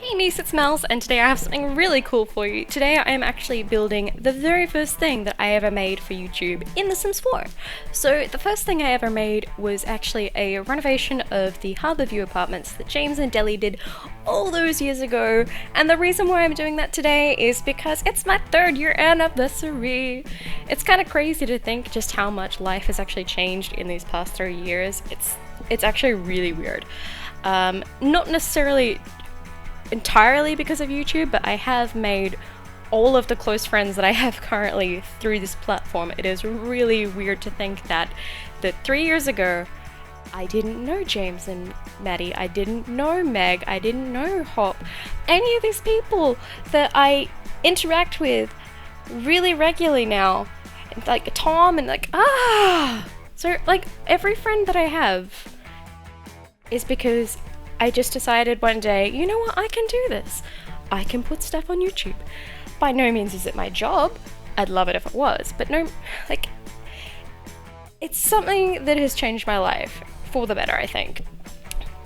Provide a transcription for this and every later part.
Hey niece, it's Mels, and today I have something really cool for you. Today I am actually building the very first thing that I ever made for YouTube in The Sims 4. So the first thing I ever made was actually a renovation of the Harborview apartments that James and Deli did all those years ago, and the reason why I'm doing that today is because it's my 3rd year anniversary. It's kind of crazy to think just how much life has actually changed in these past 3 years. It's actually really weird. Not necessarily entirely because of YouTube, but I have made all of the close friends that I have currently through this platform. It is really weird to think that 3 years ago I didn't know James and Maddie, I didn't know Meg, I didn't know Hop, any of these people that I interact with really regularly now, like Tom and so like every friend that I have is because I just decided one day, you know what, I can do this. I can put stuff on YouTube. By no means is it my job. I'd love it if it was, but no, like, it's something that has changed my life for the better, I think.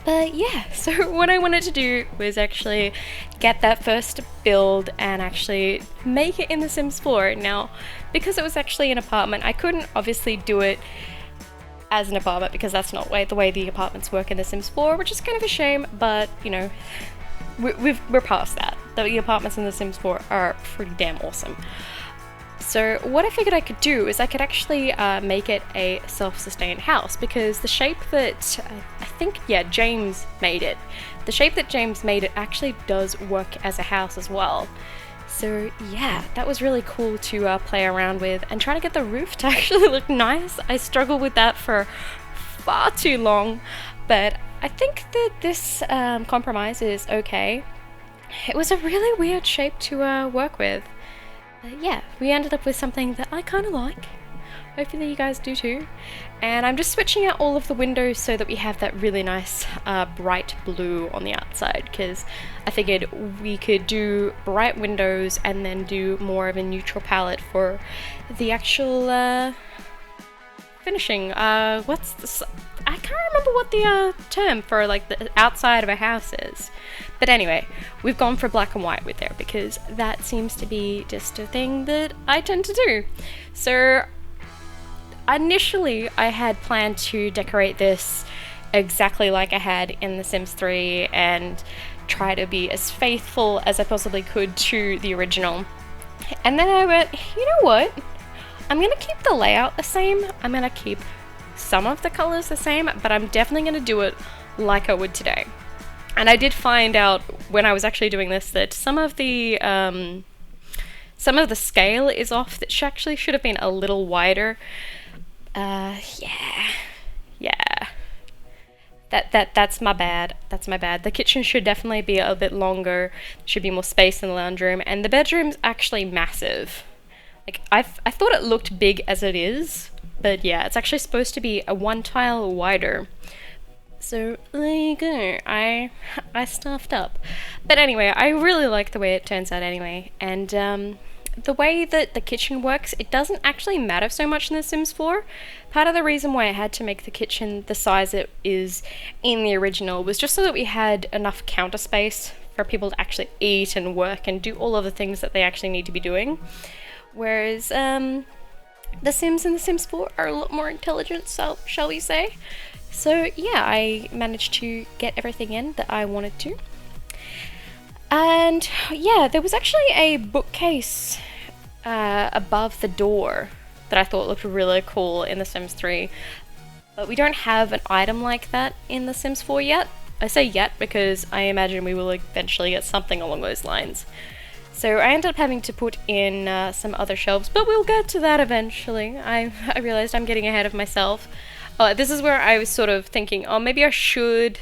But yeah, so what I wanted to do was actually get that first build and actually make it in The Sims 4. Now, because it was actually an apartment, I couldn't obviously do it as an apartment because that's not the way the apartments work in The Sims 4, which is kind of a shame, but you know, we're past that. The apartments in The Sims 4 are pretty damn awesome. So what I figured I could do is I could actually make it a self-sustained house, because the shape that I think, yeah, James made it. The shape that James made it actually does work as a house as well. So yeah, that was really cool to play around with and try to get the roof to actually look nice. I struggled with that for far too long, but I think that this compromise is okay. It was a really weird shape to work with. But yeah, we ended up with something that I kind of like. Hopefully you guys do too. And I'm just switching out all of the windows so that we have that really nice bright blue on the outside, because I figured we could do bright windows and then do more of a neutral palette for the actual finishing. What's this? I can't remember what the term for like the outside of a house is. But anyway, we've gone for black and white with there because that seems to be just a thing that I tend to do. So initially, I had planned to decorate this exactly like I had in The Sims 3 and try to be as faithful as I possibly could to the original. And then I went, you know what? I'm gonna keep the layout the same. I'm gonna keep some of the colors the same, but I'm definitely gonna do it like I would today. And I did find out when I was actually doing this that some of the scale is off. That actually should have been a little wider. Yeah. That's my bad. That's my bad. The kitchen should definitely be a bit longer. There should be more space in the lounge room, and the bedroom's actually massive. Like I thought it looked big as it is, but yeah, it's actually supposed to be a 1 tile wider. So there you go. I stuffed up. But anyway, I really like the way it turns out anyway, and the way that the kitchen works, it doesn't actually matter so much in The Sims 4. Part of the reason why I had to make the kitchen the size it is in the original was just so that we had enough counter space for people to actually eat and work and do all of the things that they actually need to be doing. Whereas The Sims and The Sims 4 are a lot more intelligent, so shall we say. So yeah, I managed to get everything in that I wanted to. And yeah, there was actually a bookcase above the door that I thought looked really cool in The Sims 3. But we don't have an item like that in The Sims 4 yet. I say yet because I imagine we will eventually get something along those lines. So I ended up having to put in some other shelves, but we'll get to that eventually. I realized I'm getting ahead of myself. This is where I was sort of thinking, oh, maybe I should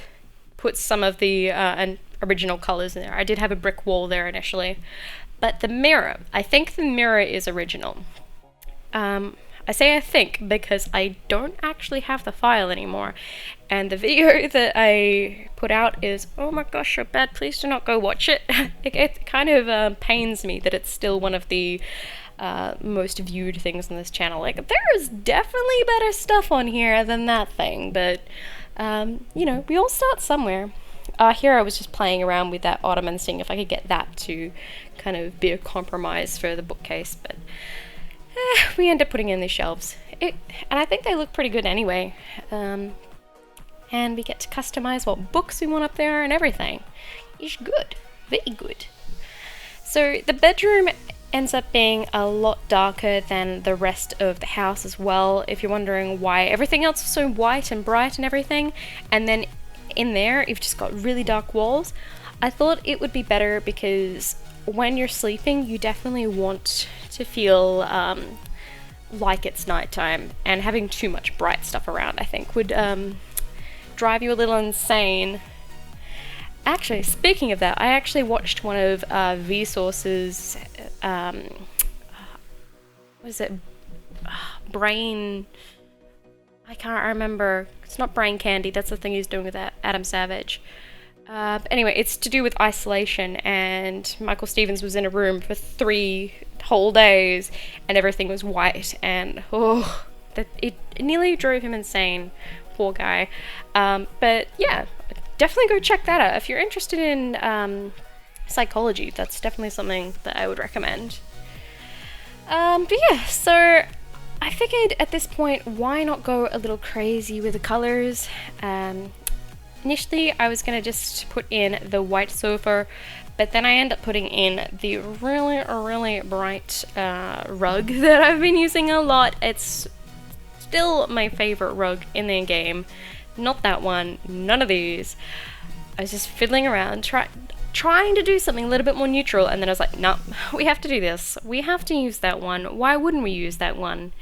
put some of the original colors in there. I did have a brick wall there initially, but the mirror, I think the mirror is original. I say I think because I don't actually have the file anymore, and the video that I put out is, oh my gosh, so bad, please do not go watch it. It kind of pains me that it's still one of the most viewed things on this channel. Like, there is definitely better stuff on here than that thing, but you know, we all start somewhere. Here I was just playing around with that ottoman, seeing if I could get that to kind of be a compromise for the bookcase, but we end up putting in these shelves. And I think they look pretty good anyway. And we get to customize what books we want up there and everything. It's good. Very good. So the bedroom ends up being a lot darker than the rest of the house as well. If you're wondering why everything else is so white and bright and everything, and then in there you've just got really dark walls, I thought it would be better because when you're sleeping you definitely want to feel like it's nighttime, and having too much bright stuff around I think would drive you a little insane. Actually, speaking of that, I actually watched one of Vsauce's, what is it, Brain, I can't remember, it's not Brain Candy, that's the thing he's doing with that Adam Savage. Anyway, it's to do with isolation, and Michael Stevens was in a room for 3 whole days, and everything was white, and it nearly drove him insane, poor guy. But yeah, definitely go check that out. If you're interested in psychology, that's definitely something that I would recommend. But yeah, so I figured at this point, why not go a little crazy with the colors? Initially, I was going to just put in the white sofa, but then I end up putting in the really, really bright rug that I've been using a lot. It's still my favorite rug in the game. Not that one, none of these. I was just fiddling around, trying to do something a little bit more neutral, and then I was like, no, we have to do this. We have to use that one. Why wouldn't we use that one?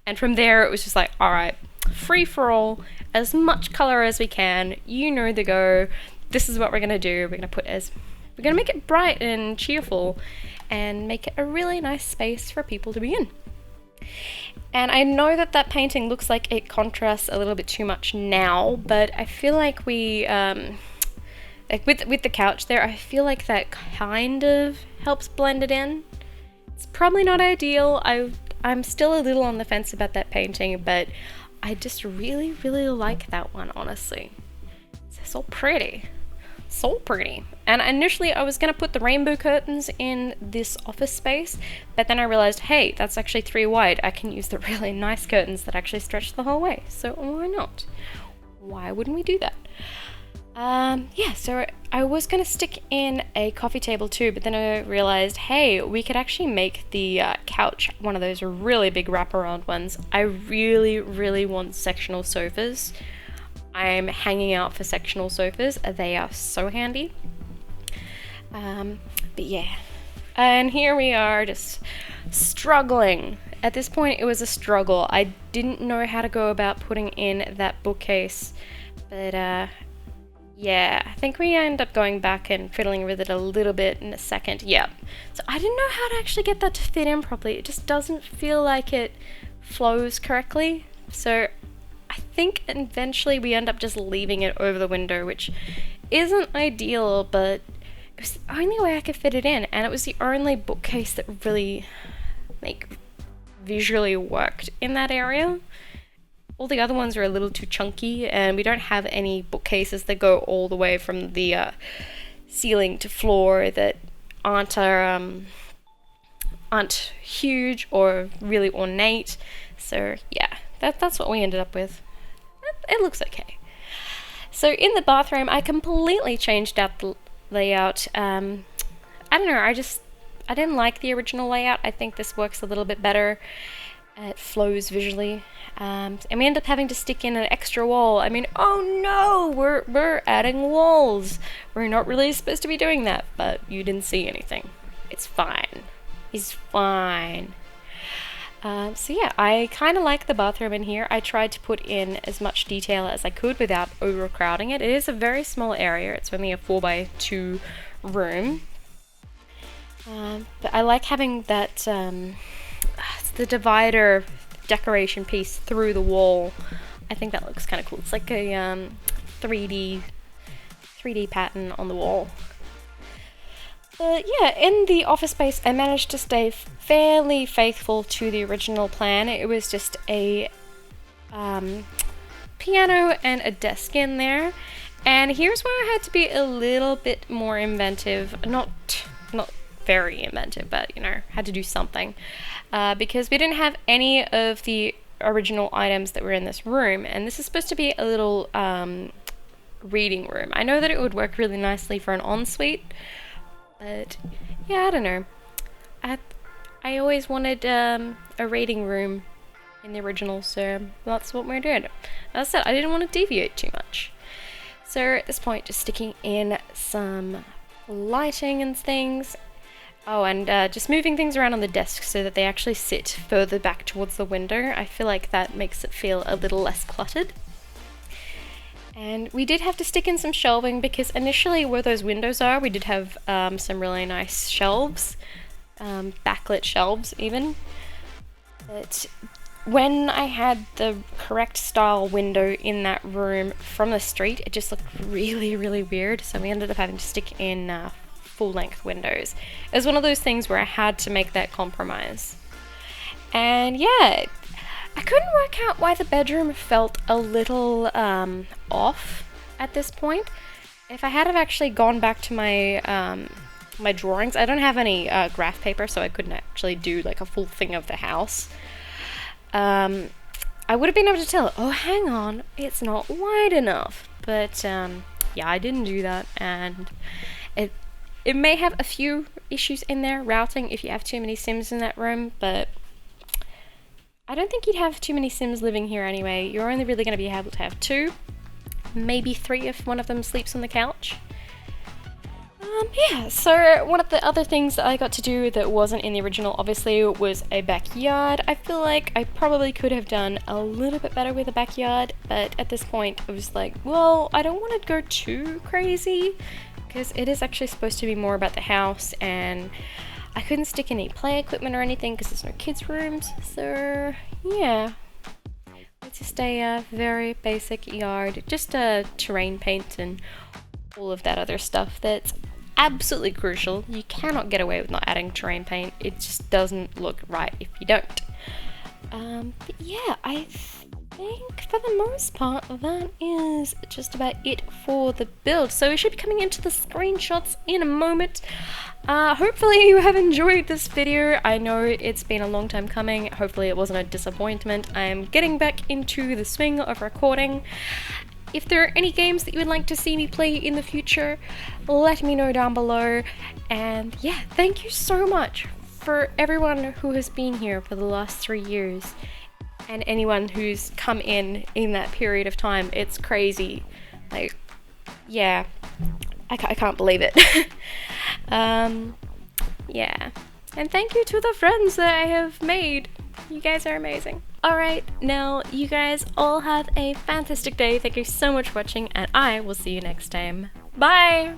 And from there, it was just like, alright, free for all, as much color as we can, you know the go, this is what we're gonna do, we're gonna make it bright and cheerful, and make it a really nice space for people to be in. And I know that painting looks like it contrasts a little bit too much now, but I feel like we, like with the couch there, I feel like that kind of helps blend it in. It's probably not ideal, I'm still a little on the fence about that painting, but I just really, really like that one, honestly. It's so pretty. So pretty. And initially I was going to put the rainbow curtains in this office space, but then I realized, hey, that's actually 3 wide. I can use the really nice curtains that actually stretch the whole way. So why not? Why wouldn't we do that? Yeah, so I was going to stick in a coffee table too, but then I realized, hey, we could actually make the couch one of those really big wraparound ones. I really, really want sectional sofas. I'm hanging out for sectional sofas. They are so handy. But yeah. And here we are just struggling. At this point, it was a struggle. I didn't know how to go about putting in that bookcase. But yeah, I think we end up going back and fiddling with it a little bit in a second. Yeah. So I didn't know how to actually get that to fit in properly. It just doesn't feel like it flows correctly. So I think eventually we end up just leaving it over the window, which isn't ideal, but it was the only way I could fit it in, and it was the only bookcase that really, like, visually worked in that area. All the other ones are a little too chunky, and we don't have any bookcases that go all the way from the ceiling to floor that aren't huge or really ornate. So yeah, that's what we ended up with. It looks okay. So in the bathroom, I completely changed out the layout. I don't know, I didn't like the original layout. I think this works a little bit better. It flows visually. And we end up having to stick in an extra wall. I mean, oh no, we're adding walls. We're not really supposed to be doing that, but you didn't see anything. It's fine. It's fine. So yeah, I kind of like the bathroom in here. I tried to put in as much detail as I could without overcrowding it. It is a very small area. It's only a 4x2 room. But I like having that, the divider decoration piece through the wall. I think that looks kind of cool. It's like a 3D pattern on the wall. But yeah, in the office space, I managed to stay fairly faithful to the original plan. It was just a piano and a desk in there, And here's where I had to be a little bit more inventive. Not very inventive, but you know, had to do something. Because we didn't have any of the original items that were in this room, and this is supposed to be a little reading room. I know that it would work really nicely for an ensuite, but yeah, I don't know. I always wanted a reading room in the original, so that's what we're doing. As I said, I didn't want to deviate too much. So at this point, just sticking in some lighting and things. Oh, and just moving things around on the desk so that they actually sit further back towards the window. I feel like that makes it feel a little less cluttered. And we did have to stick in some shelving because initially where those windows are, we did have some really nice shelves, backlit shelves even. But when I had the correct style window in that room from the street, it just looked really, really weird. So we ended up having to stick in full-length windows. It was one of those things where I had to make that compromise. And yeah, I couldn't work out why the bedroom felt a little off at this point. If I had have actually gone back to my my drawings, I don't have any graph paper, so I couldn't actually do like a full thing of the house. I would have been able to tell, oh hang on, it's not wide enough. But yeah, I didn't do that, and it may have a few issues in there, routing, if you have too many Sims in that room, but I don't think you'd have too many Sims living here anyway. You're only really going to be able to have 2, maybe 3 if one of them sleeps on the couch. Yeah, so one of the other things that I got to do that wasn't in the original, obviously, was a backyard. I feel like I probably could have done a little bit better with a backyard, but at this point it was like, well, I don't want to go too crazy, because it is actually supposed to be more about the house, and I couldn't stick any play equipment or anything because there's no kids' rooms, so yeah. It's just a very basic yard, just terrain paint and all of that other stuff that's absolutely crucial. You cannot get away with not adding terrain paint. It just doesn't look right if you don't. But yeah, I think for the most part that is just about it for the build. So we should be coming into the screenshots in a moment. Hopefully you have enjoyed this video. I know it's been a long time coming. Hopefully it wasn't a disappointment. I am getting back into the swing of recording. If there are any games that you would like to see me play in the future, let me know down below. And yeah, thank you so much for everyone who has been here for the last 3 years. And anyone who's come in that period of time. It's crazy. Like, yeah, I can't believe it. Yeah. And thank you to the friends that I have made. You guys are amazing. Alright, now you guys all have a fantastic day. Thank you so much for watching, and I will see you next time. Bye!